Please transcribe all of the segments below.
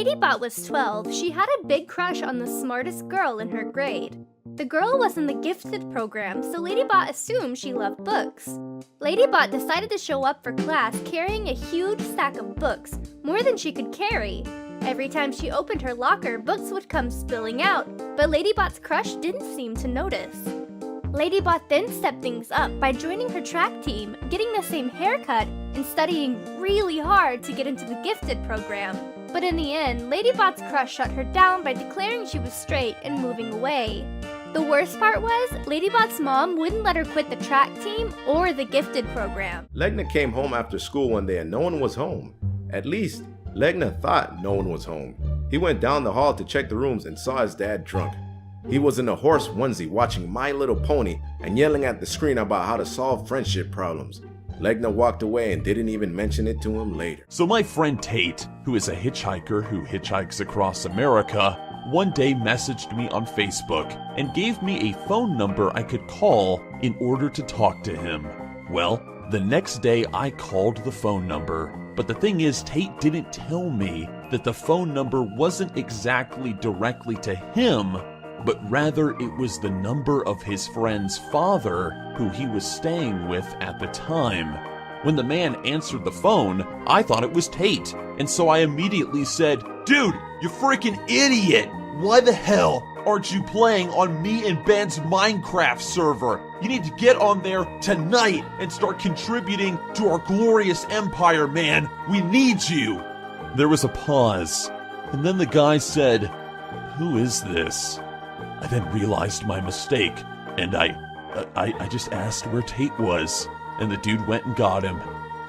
Ladybot was 12, she had a big crush on the smartest girl in her grade. The girl was in the gifted program, so Ladybot assumed she loved books. Ladybot decided to show up for class carrying a huge stack of books, more than she could carry. Every time she opened her locker, books would come spilling out, but Ladybot's crush didn't seem to notice. Ladybot then stepped things up by joining her track team, getting the same haircut, and studying really hard to get into the gifted program. But in the end, Ladybot's crush shut her down by declaring she was straight and moving away. The worst part was, Ladybot's mom wouldn't let her quit the track team or the gifted program. Legna came home after school one day and no one was home. At least, Legna thought no one was home. He went down the hall to check the rooms and saw his dad drunk. He was in a horse onesie watching My Little Pony and yelling at the screen about how to solve friendship problems. Legna walked away and didn't even mention it to him later. So my friend Tate, who is a hitchhiker who hitchhikes across America, one day messaged me on Facebook and gave me a phone number I could call in order to talk to him. Well, the next day I called the phone number, but the thing is, Tate didn't tell me that the phone number wasn't exactly directly to him, but rather it was the number of his friend's father who he was staying with at the time. When the man answered the phone, I thought it was Tate, and so I immediately said, "Dude, you freaking idiot! Why the hell aren't you playing on me and Ben's Minecraft server? You need to get on there tonight and start contributing to our glorious empire, man! We need you!" There was a pause, and then the guy said, "Who is this?" I then realized my mistake, and I just asked where Tate was, and the dude went and got him.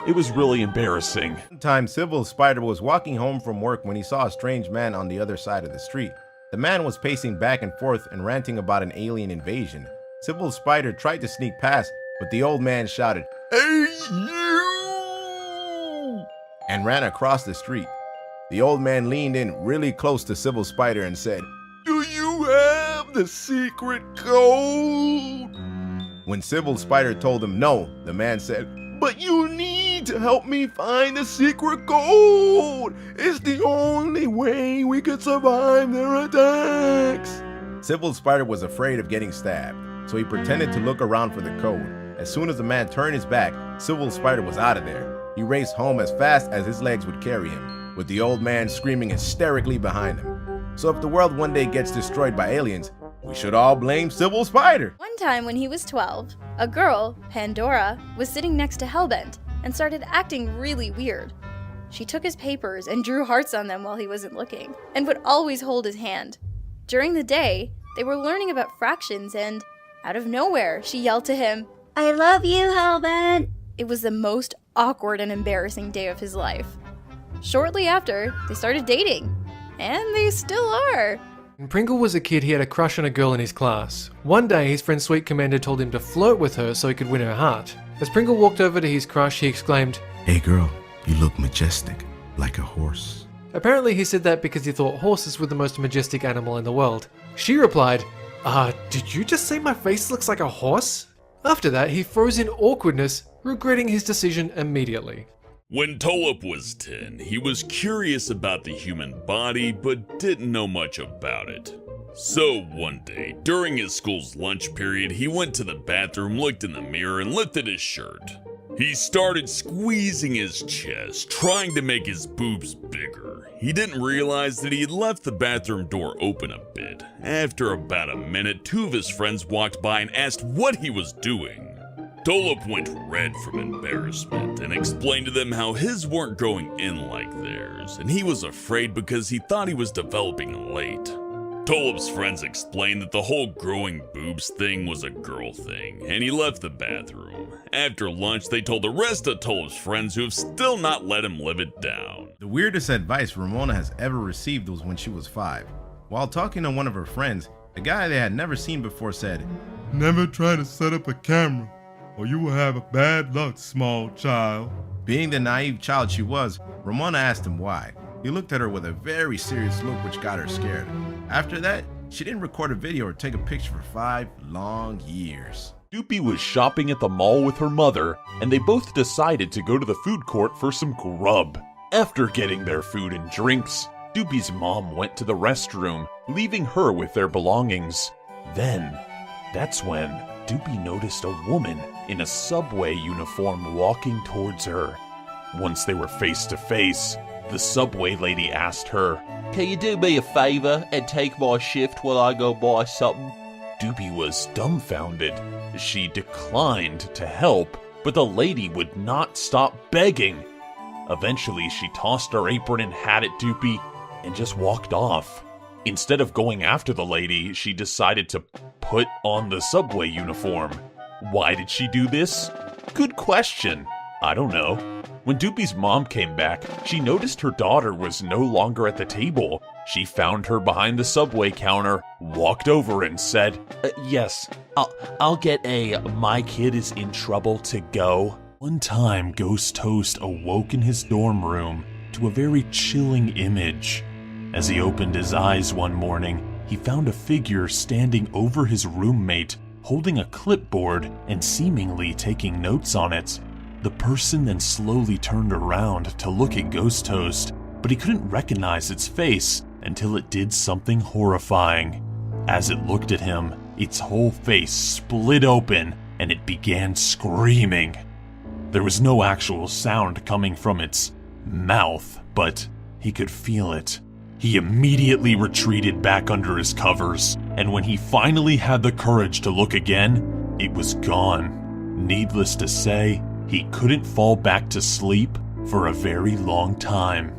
It was really embarrassing. One time, Sybil Spider was walking home from work when he saw a strange man on the other side of the street. The man was pacing back and forth and ranting about an alien invasion. Sybil Spider tried to sneak past, but the old man shouted, "Hey, you!" and ran across the street. The old man leaned in really close to Sybil Spider and said, "Do you have the secret code?" When Sybil Spider told him no, the man said, "But you need to help me find the secret code. It's the only way we can survive their attacks." Sybil Spider was afraid of getting stabbed, so he pretended to look around for the code. As soon as the man turned his back, Sybil Spider was out of there. He raced home as fast as his legs would carry him, with the old man screaming hysterically behind him. So if the world one day gets destroyed by aliens, we should all blame Sybil Spider. One time when he was 12, a girl, Pandora, was sitting next to Hellbent and started acting really weird. She took his papers and drew hearts on them while he wasn't looking, and would always hold his hand. During the day, they were learning about fractions and, out of nowhere, she yelled to him, "I love you, Hellbent!" It was the most awkward and embarrassing day of his life. Shortly after, they started dating. And they still are. When Pringle was a kid, he had a crush on a girl in his class. One day, his friend Sweet Commander told him to flirt with her so he could win her heart. As Pringle walked over to his crush, he exclaimed, "Hey girl, you look majestic, like a horse." Apparently he said that because he thought horses were the most majestic animal in the world. She replied, did you just say my face looks like a horse? After that, he froze in awkwardness, regretting his decision immediately. When Tolop was 10, he was curious about the human body but didn't know much about it. So one day, during his school's lunch period, he went to the bathroom, looked in the mirror, and lifted his shirt. He started squeezing his chest, trying to make his boobs bigger. He didn't realize that he had left the bathroom door open a bit. After about a minute, two of his friends walked by and asked what he was doing. Tolop went red from embarrassment and explained to them how his weren't growing in like theirs, and he was afraid because he thought he was developing late. Tolop's friends explained that the whole growing boobs thing was a girl thing, and he left the bathroom. After lunch, they told the rest of Tolop's friends, who have still not let him live it down. The weirdest advice Ramona has ever received was when she was 5. While talking to one of her friends, a guy they had never seen before said, "Never try to set up a camera, or you will have bad luck, small child." Being the naive child she was, Ramona asked him why. He looked at her with a very serious look, which got her scared. After that, she didn't record a video or take a picture for 5 long years. Doopy was shopping at the mall with her mother, and they both decided to go to the food court for some grub. After getting their food and drinks, Doopy's mom went to the restroom, leaving her with their belongings. That's when Doopy noticed a woman in a subway uniform walking towards her. Once they were face to face, the subway lady asked her, "Can you do me a favor and take my shift while I go buy something?" Doopy was dumbfounded. She declined to help, but the lady would not stop begging. Eventually, she tossed her apron and hat at Doopy and just walked off. Instead of going after the lady, she decided to put on the subway uniform. Why did she do this? Good question. I don't know. When Doopy's mom came back, she noticed her daughter was no longer at the table. She found her behind the subway counter, walked over and said, Yes, I'll get a my kid is in trouble to go." One time, Ghost Toast awoke in his dorm room to a very chilling image. As he opened his eyes one morning, he found a figure standing over his roommate, holding a clipboard and seemingly taking notes on it. The person then slowly turned around to look at Ghost Toast, but he couldn't recognize its face until it did something horrifying. As it looked at him, its whole face split open and it began screaming. There was no actual sound coming from its mouth, but he could feel it. He immediately retreated back under his covers, and when he finally had the courage to look again, it was gone. Needless to say, he couldn't fall back to sleep for a very long time.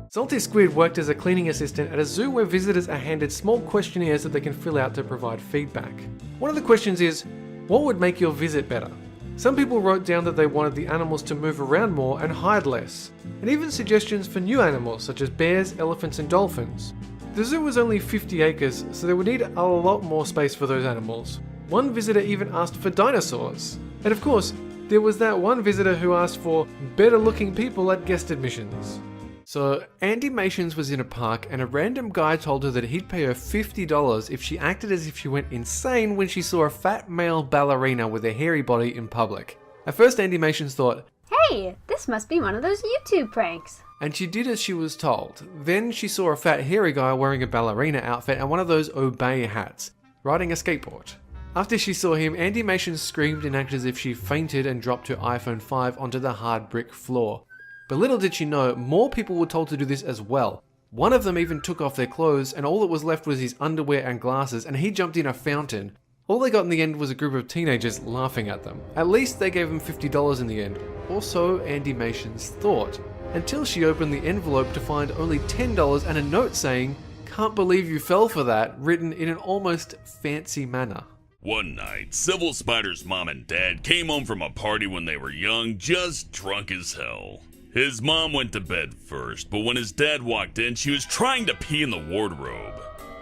Salty Squid worked as a cleaning assistant at a zoo where visitors are handed small questionnaires that they can fill out to provide feedback. One of the questions is, what would make your visit better? Some people wrote down that they wanted the animals to move around more and hide less, and even suggestions for new animals such as bears, elephants and dolphins. The zoo was only 50 acres, so they would need a lot more space for those animals. One visitor even asked for dinosaurs. And of course, there was that one visitor who asked for better looking people at guest admissions. So Andy Mations was in a park and a random guy told her that he'd pay her $50 if she acted as if she went insane when she saw a fat male ballerina with a hairy body in public. At first Andy Mations thought, "Hey, this must be one of those YouTube pranks." and she did as she was told. Then she saw a fat hairy guy wearing a ballerina outfit and one of those obey hats, riding a skateboard. After she saw him, Andy Mations screamed and acted as if she fainted and dropped her iPhone 5 onto the hard brick floor. But little did she know, more people were told to do this as well. One of them even took off their clothes and all that was left was his underwear and glasses, and he jumped in a fountain. All they got in the end was a group of teenagers laughing at them. At least they gave him $50 in the end. Or so Andy Mations thought. Until she opened the envelope to find only $10 and a note saying, "Can't believe you fell for that," written in an almost fancy manner. One night, Civil Spider's mom and dad came home from a party when they were young, just drunk as hell. His mom went to bed first, but when his dad walked in, she was trying to pee in the wardrobe.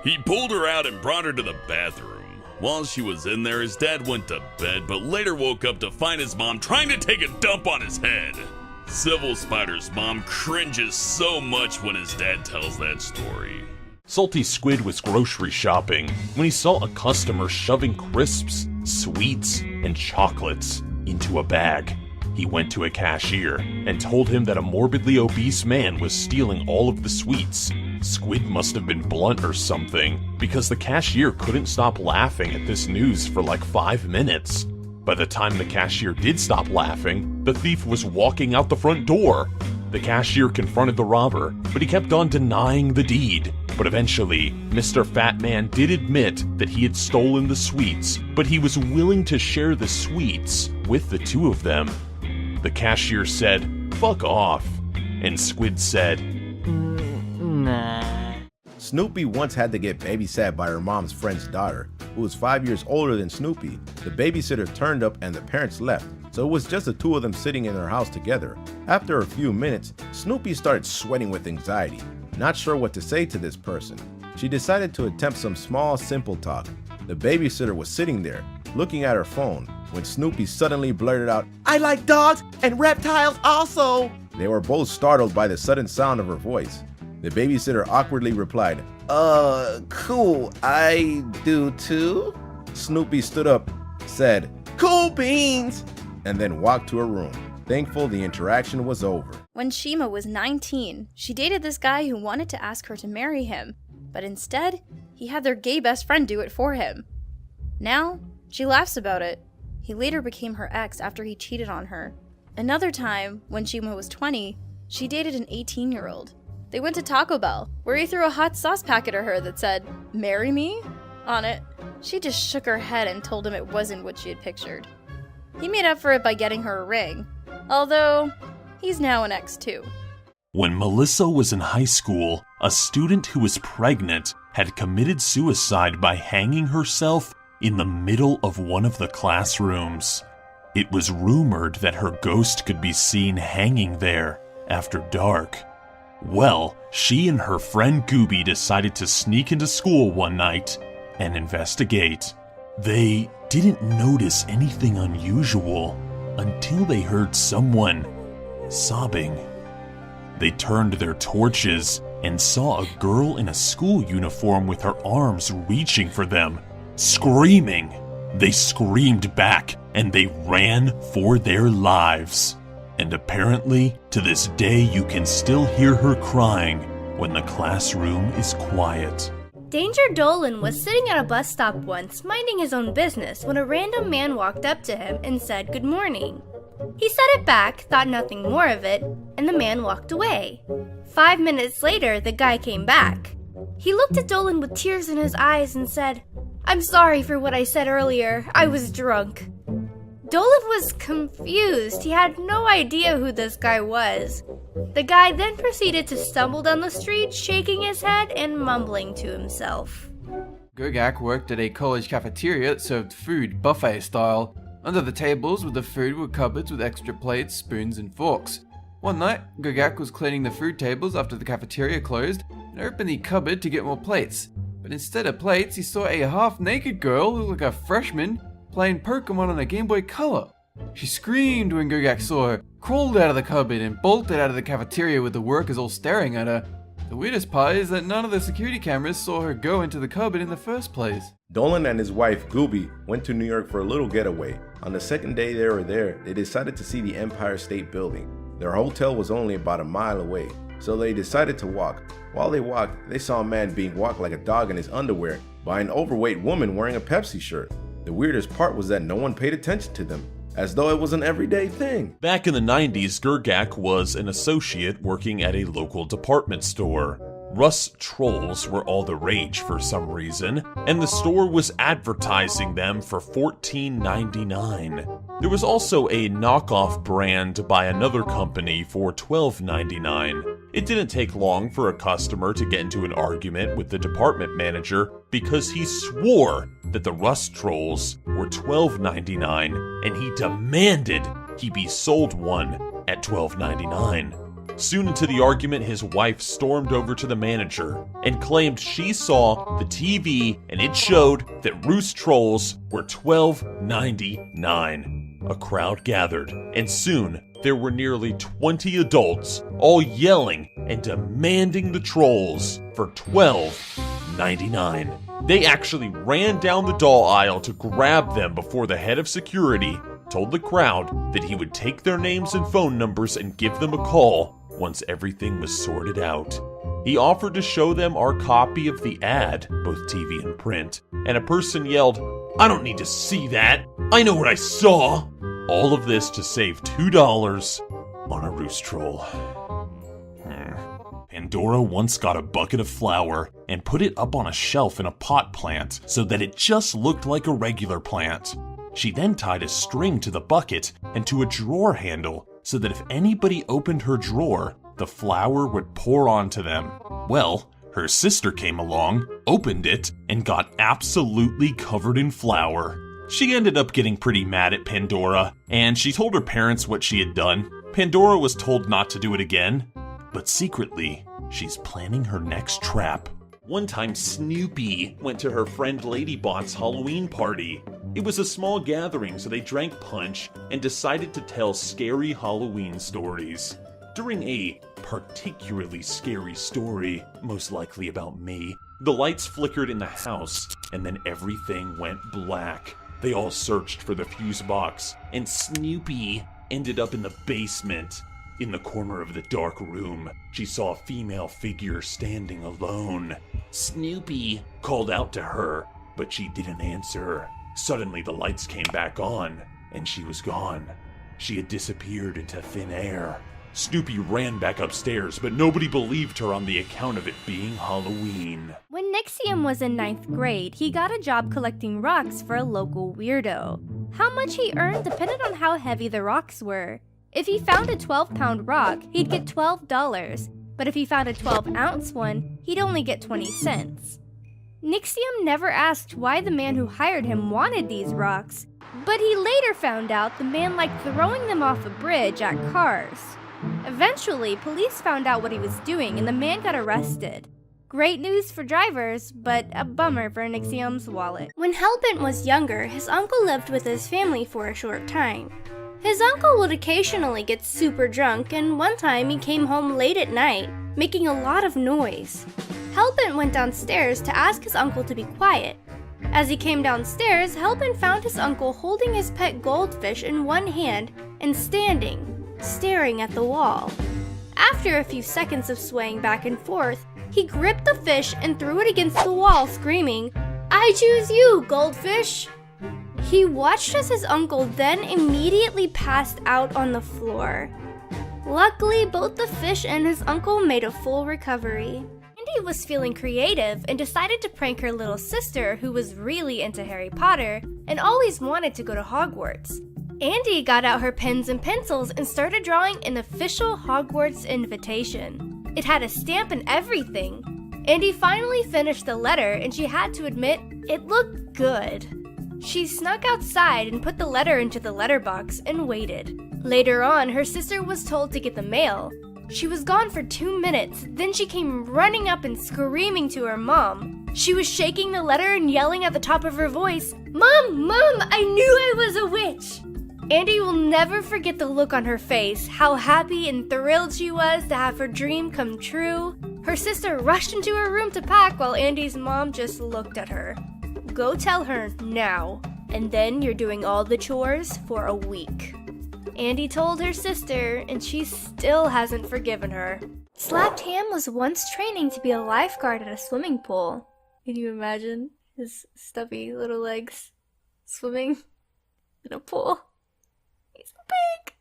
He pulled her out and brought her to the bathroom. While she was in there, his dad went to bed, but later woke up to find his mom trying to take a dump on his head. Civil Spider's mom cringes so much when his dad tells that story. Salty Squid was grocery shopping when he saw a customer shoving crisps, sweets, and chocolates into a bag. He went to a cashier and told him that a morbidly obese man was stealing all of the sweets. Squid must have been blunt or something, because the cashier couldn't stop laughing at this news for like 5 minutes. By the time the cashier did stop laughing, the thief was walking out the front door. The cashier confronted the robber, but he kept on denying the deed. But eventually, Mr. Fat Man did admit that he had stolen the sweets, but he was willing to share the sweets with the two of them. The cashier said, "Fuck off," and Squid said, Nah. Snoopy once had to get babysat by her mom's friend's daughter, who was 5 years older than Snoopy. The babysitter turned up and the parents left, so it was just the two of them sitting in their house together. After a few minutes, Snoopy started sweating with anxiety, not sure what to say to this person. She decided to attempt some small, simple talk. The babysitter was sitting there, looking at her phone, when Snoopy suddenly blurted out, "I like dogs and reptiles also!" They were both startled by the sudden sound of her voice. The babysitter awkwardly replied, Cool, I do too." Snoopy stood up, said, "Cool beans," and then walked to her room. thankful the interaction was over. When Shima was 19, she dated this guy who wanted to ask her to marry him, but instead, he had their gay best friend do it for him. Now, she laughs about it. He later became her ex after he cheated on her. Another time, when Shima was 20, she dated an 18-year-old. They went to Taco Bell, where he threw a hot sauce packet at her that said, "Marry me?" on it. She just shook her head and told him it wasn't what she had pictured. He made up for it by getting her a ring, although he's now an ex too. When Melissa was in high school, a student who was pregnant had committed suicide by hanging herself in the middle of one of the classrooms. It was rumored that her ghost could be seen hanging there after dark. Well, she and her friend Gooby decided to sneak into school one night and investigate. They didn't notice anything unusual until they heard someone sobbing. They turned their torches and saw a girl in a school uniform with her arms reaching for them, screaming. They screamed back and they ran for their lives. And apparently, to this day, you can still hear her crying when the classroom is quiet. Danger Dolan was sitting at a bus stop once, minding his own business, when a random man walked up to him and said good morning. He said it back, thought nothing more of it, and the man walked away. 5 minutes later, the guy came back. He looked at Dolan with tears in his eyes and said, "I'm sorry for what I said earlier. I was drunk." Dolan was confused. He had no idea who this guy was. The guy then proceeded to stumble down the street, shaking his head and mumbling to himself. Gogak worked at a college cafeteria that served food buffet style. Under the tables with the food were cupboards with extra plates, spoons, and forks. One night, Gogak was cleaning the food tables after the cafeteria closed and opened the cupboard to get more plates. But instead of plates, he saw a half-naked girl who looked like a freshman playing Pokemon on a Game Boy Color. She screamed when Gogak saw her, crawled out of the cupboard, and bolted out of the cafeteria with the workers all staring at her. The weirdest part is that none of the security cameras saw her go into the cupboard in the first place. Dolan and his wife, Gooby, went to New York for a little getaway. On the second day they were there, they decided to see the Empire State Building. Their hotel was only about a mile away, so they decided to walk. While they walked, they saw a man being walked like a dog in his underwear by an overweight woman wearing a Pepsi shirt. The weirdest part was that no one paid attention to them, as though it was an everyday thing. Back in the 90s, Gurgak was an associate working at a local department store. Russ Trolls were all the rage for some reason, and the store was advertising them for $14.99. There was also a knockoff brand by another company for $12.99. It didn't take long for a customer to get into an argument with the department manager because he swore that the Russ Trolls were $12.99, and he demanded he be sold one at $12.99. Soon into the argument, his wife stormed over to the manager and claimed she saw the TV and it showed that Roost Trolls were $12.99. A crowd gathered, and soon there were nearly 20 adults all yelling and demanding the trolls for $12.99. They actually ran down the doll aisle to grab them before the head of security told the crowd that he would take their names and phone numbers and give them a call once everything was sorted out. He offered to show them our copy of the ad, both TV and print, and a person yelled, "I don't need to see that! I know what I saw!" All of this to save $2 on a Roost Troll. Pandora once got a bucket of flour and put it up on a shelf in a pot plant so that it just looked like a regular plant. She then tied a string to the bucket and to a drawer handle so that if anybody opened her drawer, the flour would pour onto them. Well, her sister came along, opened it, and got absolutely covered in flour. She ended up getting pretty mad at Pandora, and she told her parents what she had done. Pandora was told not to do it again, but secretly, she's planning her next trap. One time, Snoopy went to her friend Ladybot's Halloween party. It was a small gathering, so they drank punch and decided to tell scary Halloween stories. During a particularly scary story, most likely about me, the lights flickered in the house, and then everything went black. They all searched for the fuse box, and Snoopy ended up in the basement. In the corner of the dark room, she saw a female figure standing alone. Snoopy called out to her, but she didn't answer. Suddenly the lights came back on, and she was gone. She had disappeared into thin air. Snoopy ran back upstairs, but nobody believed her on the account of it being Halloween. When Nixium was in 9th grade, he got a job collecting rocks for a local weirdo. How much he earned depended on how heavy the rocks were. If he found a 12-pound rock, he'd get $12, but if he found a 12-ounce one, he'd only get 20 cents. Nixium never asked why the man who hired him wanted these rocks, but he later found out the man liked throwing them off a bridge at cars. Eventually, police found out what he was doing and the man got arrested. Great news for drivers, but a bummer for Nixium's wallet. When Hellbent was younger, his uncle lived with his family for a short time. His uncle would occasionally get super drunk, and one time he came home late at night, making a lot of noise. Hellbent went downstairs to ask his uncle to be quiet. As he came downstairs, Hellbent found his uncle holding his pet goldfish in one hand and standing, staring at the wall. After a few seconds of swaying back and forth, he gripped the fish and threw it against the wall, screaming, "I choose you, goldfish!" He watched as his uncle then immediately passed out on the floor. Luckily, both the fish and his uncle made a full recovery. Andy was feeling creative and decided to prank her little sister, who was really into Harry Potter and always wanted to go to Hogwarts. Andy got out her pens and pencils and started drawing an official Hogwarts invitation. It had a stamp and everything. Andy finally finished the letter and she had to admit it looked good. She snuck outside and put the letter into the letterbox and waited. Later on, her sister was told to get the mail. She was gone for 2 minutes, then she came running up and screaming to her mom. She was shaking the letter and yelling at the top of her voice, "Mom, Mom, I knew I was a witch!" Andy will never forget the look on her face, how happy and thrilled she was to have her dream come true. Her sister rushed into her room to pack while Andy's mom just looked at her. Go tell her now, and then you're doing all the chores for a week. Andy told her sister, and she still hasn't forgiven her. Slapped Ham was once training to be a lifeguard at a swimming pool. Can you imagine his stubby little legs swimming in a pool? He's so big.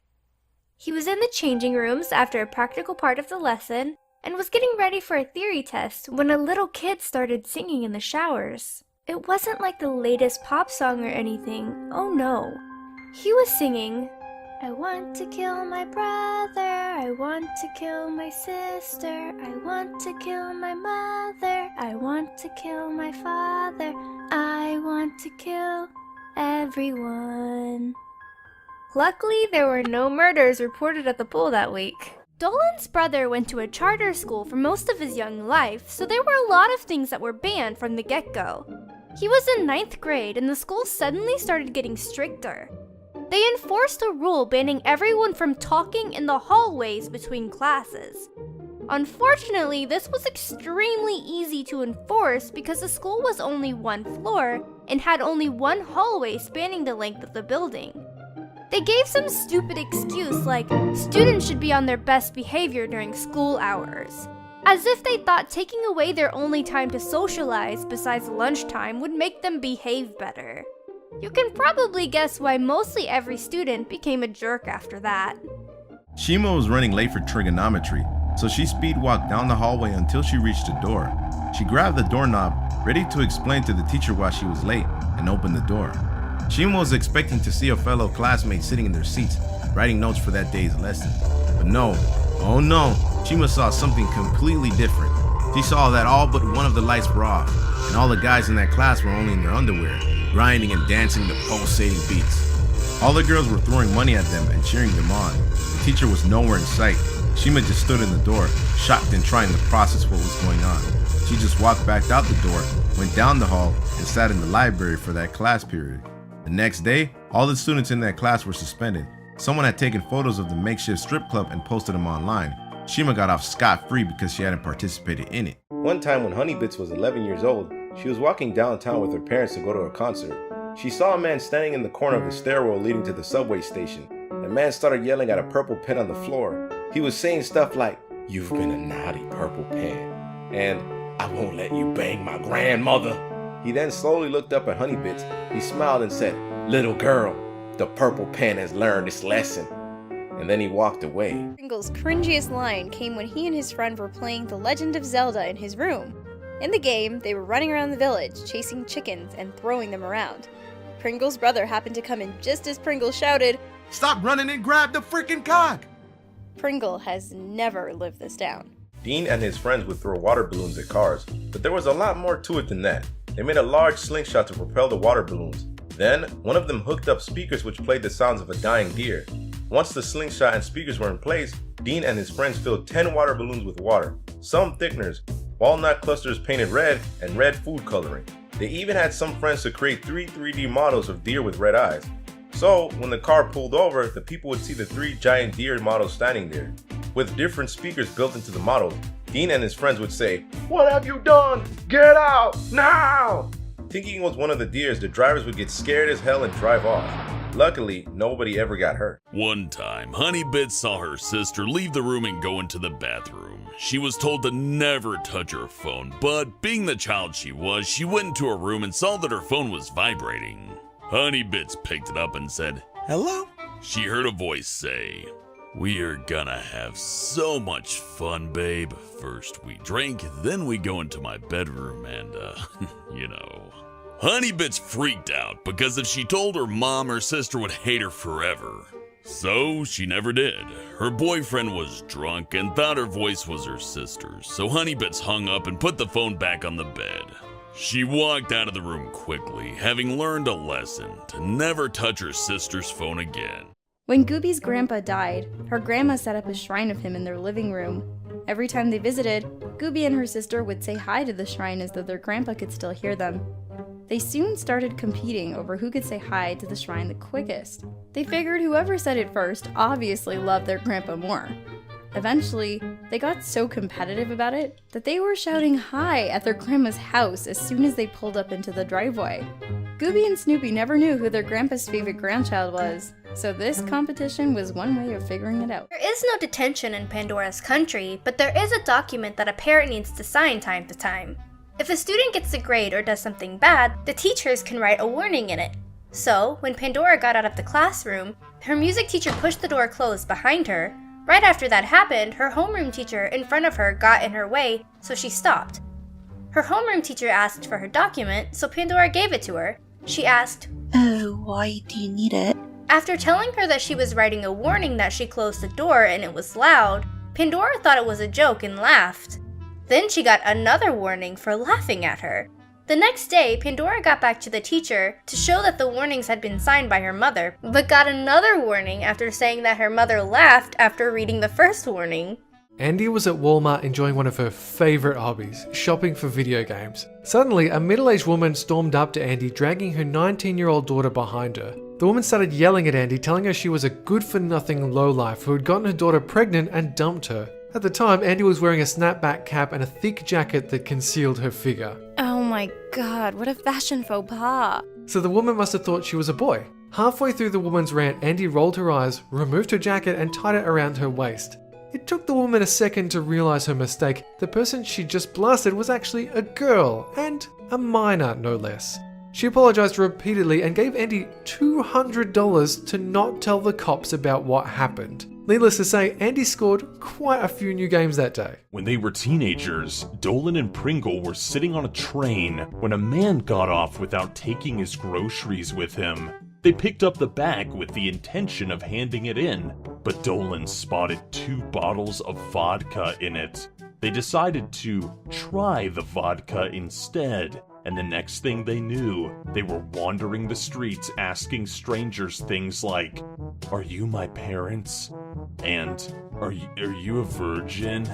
He was in the changing rooms after a practical part of the lesson and was getting ready for a theory test when a little kid started singing in the showers. It wasn't like the latest pop song or anything. Oh no. He was singing, "I want to kill my brother, I want to kill my sister, I want to kill my mother, I want to kill my father, I want to kill everyone." Luckily, there were no murders reported at the pool that week. Dolan's brother went to a charter school for most of his young life, so there were a lot of things that were banned from the get-go. He was in 9th grade and the school suddenly started getting stricter. They enforced a rule banning everyone from talking in the hallways between classes. Unfortunately, this was extremely easy to enforce because the school was only one floor and had only one hallway spanning the length of the building. They gave some stupid excuse like students should be on their best behavior during school hours, as if they thought taking away their only time to socialize besides lunchtime would make them behave better. You can probably guess why mostly every student became a jerk after that. Shima was running late for trigonometry, so she speed walked down the hallway until she reached a door. She grabbed the doorknob, ready to explain to the teacher why she was late, and opened the door. Shima was expecting to see a fellow classmate sitting in their seats, writing notes for that day's lesson. But no, oh no, Shima saw something completely different. She saw that all but one of the lights were off, and all the guys in that class were only in their underwear, grinding and dancing to pulsating beats. All the girls were throwing money at them and cheering them on. The teacher was nowhere in sight. Shima just stood in the door, shocked and trying to process what was going on. She just walked back out the door, went down the hall, and sat in the library for that class period. The next day, all the students in that class were suspended. Someone had taken photos of the makeshift strip club and posted them online. Shima got off scot-free because she hadn't participated in it. One time when Honeybits was 11 years old, she was walking downtown with her parents to go to a concert. She saw a man standing in the corner of the stairwell leading to the subway station. The man started yelling at a purple pen on the floor. He was saying stuff like, "You've been a naughty purple pen," and "I won't let you bang my grandmother." He then slowly looked up at Honeybits. He smiled and said, "Little girl, the purple pen has learned its lesson." And then he walked away. Pringle's cringiest line came when he and his friend were playing The Legend of Zelda in his room. In the game, they were running around the village, chasing chickens and throwing them around. Pringle's brother happened to come in just as Pringle shouted, "Stop running and grab the freaking cock!" Pringle has never lived this down. Dean and his friends would throw water balloons at cars, but there was a lot more to it than that. They made a large slingshot to propel the water balloons. Then, one of them hooked up speakers which played the sounds of a dying deer. Once the slingshot and speakers were in place, Dean and his friends filled 10 water balloons with water, some thickeners, walnut clusters painted red, and red food coloring. They even had some friends to create 3 3D models of deer with red eyes. So, when the car pulled over, the people would see the 3 giant deer models standing there. With different speakers built into the models, Dean and his friends would say, "What have you done? Get out, now!" Thinking it was one of the deers, the drivers would get scared as hell and drive off. Luckily, nobody ever got hurt. One time, Honeybits saw her sister leave the room and go into the bathroom. She was told to never touch her phone, but being the child she was, she went into her room and saw that her phone was vibrating. Honeybits picked it up and said, "Hello?" She heard a voice say, "We are gonna have so much fun, babe. First we drink, then we go into my bedroom and, you know." Honeybits freaked out because if she told her mom, her sister would hate her forever. So she never did. Her boyfriend was drunk and thought her voice was her sister's, so Honeybits hung up and put the phone back on the bed. She walked out of the room quickly, having learned a lesson to never touch her sister's phone again. When Gooby's grandpa died, her grandma set up a shrine of him in their living room. Every time they visited, Gooby and her sister would say hi to the shrine as though their grandpa could still hear them. They soon started competing over who could say hi to the shrine the quickest. They figured whoever said it first obviously loved their grandpa more. Eventually, they got so competitive about it that they were shouting hi at their grandma's house as soon as they pulled up into the driveway. Gooby and Snoopy never knew who their grandpa's favorite grandchild was, so this competition was one way of figuring it out. There is no detention in Pandora's country, but there is a document that a parent needs to sign time to time. If a student gets a grade or does something bad, the teachers can write a warning in it. So, when Pandora got out of the classroom, her music teacher pushed the door closed behind her. Right after that happened, her homeroom teacher in front of her got in her way, so she stopped. Her homeroom teacher asked for her document, so Pandora gave it to her. She asked, "Oh, why do you need it?" After telling her that she was writing a warning that she closed the door and it was loud, Pandora thought it was a joke and laughed. Then she got another warning for laughing at her. The next day, Pandora got back to the teacher to show that the warnings had been signed by her mother, but got another warning after saying that her mother laughed after reading the first warning. Andy was at Walmart enjoying one of her favourite hobbies, shopping for video games. Suddenly, a middle-aged woman stormed up to Andy, dragging her 19-year-old daughter behind her. The woman started yelling at Andy, telling her she was a good-for-nothing lowlife who had gotten her daughter pregnant and dumped her. At the time, Andy was wearing a snapback cap and a thick jacket that concealed her figure. Oh my god, what a fashion faux pas. So the woman must have thought she was a boy. Halfway through the woman's rant, Andy rolled her eyes, removed her jacket and tied it around her waist. It took the woman a second to realize her mistake. The person she just blasted was actually a girl, and a minor no less. She apologized repeatedly and gave Andy $200 to not tell the cops about what happened. Needless to say, Andy scored quite a few new games that day. When they were teenagers, Dolan and Pringle were sitting on a train when a man got off without taking his groceries with him. They picked up the bag with the intention of handing it in, but Dolan spotted 2 bottles of vodka in it. They decided to try the vodka instead, and the next thing they knew, they were wandering the streets asking strangers things like, "Are you my parents?" and Are you a virgin?"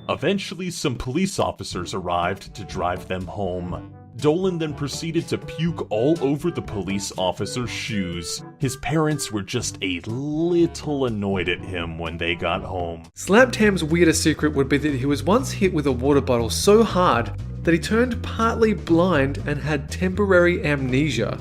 Eventually, some police officers arrived to drive them home. Dolan then proceeded to puke all over the police officer's shoes. His parents were just a little annoyed at him when they got home. Slapped Ham's weirdest secret would be that he was once hit with a water bottle so hard that he turned partly blind and had temporary amnesia.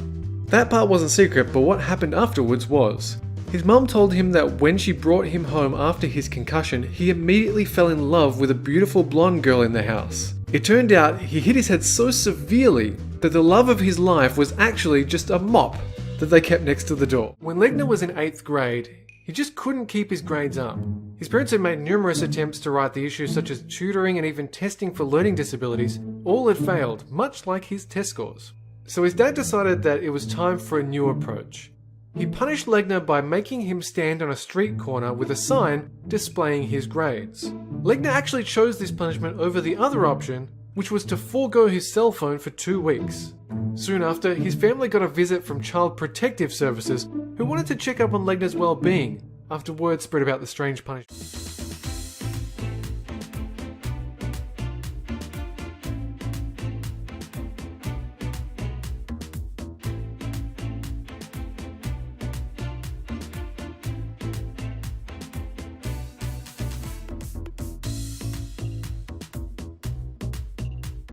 That part wasn't secret, but what happened afterwards was. His mum told him that when she brought him home after his concussion, he immediately fell in love with a beautiful blonde girl in the house. It turned out he hit his head so severely that the love of his life was actually just a mop that they kept next to the door. When Legner was in 8th grade, he just couldn't keep his grades up. His parents had made numerous attempts to right the issues such as tutoring and even testing for learning disabilities. All had failed, much like his test scores. So his dad decided that it was time for a new approach. He punished Legner by making him stand on a street corner with a sign displaying his grades. Legner actually chose this punishment over the other option, which was to forego his cell phone for 2 weeks. Soon after, his family got a visit from Child Protective Services who wanted to check up on Legner's well-being after word spread about the strange punishment.